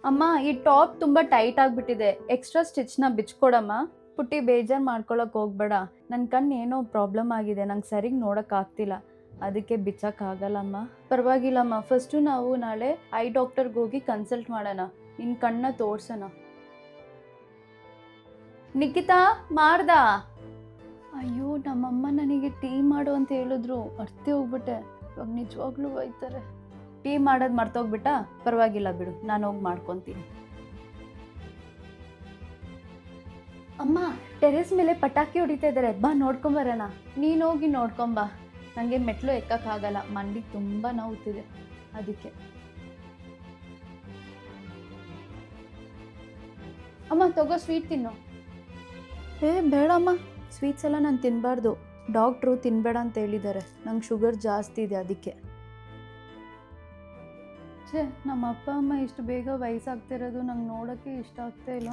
ಅಮ್ಮ ಈ ಟಾಪ್ ತುಂಬಾ ಟೈಟ್ ಆಗಿಬಿಟ್ಟಿದೆ, ಎಕ್ಸ್ಟ್ರಾ ಸ್ಟಿಚ್ನ ಬಿಚ್ಕೊಡಮ್ಮ. ಪುಟ್ಟಿ ಬೇಜಾರು ಮಾಡ್ಕೊಳಕ್ ಹೋಗ್ಬೇಡ, ನನ್ನ ಕಣ್ಣು ಏನೋ ಪ್ರಾಬ್ಲಮ್ ಆಗಿದೆ, ನಂಗೆ ಸರಿಗೆ ನೋಡಕ್ ಆಗ್ತಿಲ್ಲ, ಅದಕ್ಕೆ ಬಿಚ್ಚಕ್ಕಾಗಲ್ಲಮ್ಮ. ಪರವಾಗಿಲ್ಲಮ್ಮ, ಫಸ್ಟು ನಾವು ನಾಳೆ ಐ ಡಾಕ್ಟರ್ಗೆ ಹೋಗಿ ಕನ್ಸಲ್ಟ್ ಮಾಡೋಣ, ನಿನ್ನ ಕಣ್ಣ ತೋರ್ಸೋಣ. ನಿಖಿತಾ ಮಾಡ್ದಾ? ಅಯ್ಯೋ ನಮ್ಮಮ್ಮ ನನಗೆ ಟೀ ಮಾಡು ಅಂತ ಹೇಳಿದ್ರು, ಮರ್ತೇ ಹೋಗ್ಬಿಟ್ಟೆ. ಇವಾಗ ನಿಜವಾಗ್ಲೂ ಬೈತಾರೆ. ಟೀ ಮಾಡೋದು ಮರ್ತೋಗ್ಬಿಟ್ಟಾ? ಪರವಾಗಿಲ್ಲ ಬಿಡು, ನಾನು ಹೋಗಿ ಮಾಡ್ಕೊತೀನಿ. ಅಮ್ಮ ಟೆರೆಸ್ ಮೇಲೆ ಪಟಾಕಿ ಹೊಡಿತಾ ಇದ್ದಾರೆ, ಬಾ ನೋಡ್ಕೊಂಬರೋಣ. ನೀನು ಹೋಗಿ ನೋಡ್ಕೊಂಬಾ, ನನಗೆ ಮೆಟ್ಲು ಎಕ್ಕಕ್ಕಾಗಲ್ಲ, ಮಂಡಿಗೆ ತುಂಬ ನೋವುತ್ತಿದೆ ಅದಕ್ಕೆ. ಅಮ್ಮ ತಗೋ ಸ್ವೀಟ್ ತಿನ್ನು. ಬೇಡಮ್ಮ, ಸ್ವೀಟ್ಸ್ ಎಲ್ಲ ನಾನು ತಿನ್ನಬಾರ್ದು, ಡಾಕ್ಟ್ರು ತಿನ್ನಬೇಡ ಅಂತ ಹೇಳಿದ್ದಾರೆ, ನಂಗೆ ಶುಗರ್ ಜಾಸ್ತಿ ಇದೆ ಅದಕ್ಕೆ. ಛೇ, ನಮ್ಮ ಅಪ್ಪ ಅಮ್ಮ ಇಷ್ಟು ಬೇಗ ವಯಸ್ಸಾಗ್ತಿರೋದು ನಂಗೆ ನೋಡೋಕ್ಕೆ ಇಷ್ಟ ಆಗ್ತಾ ಇಲ್ಲ.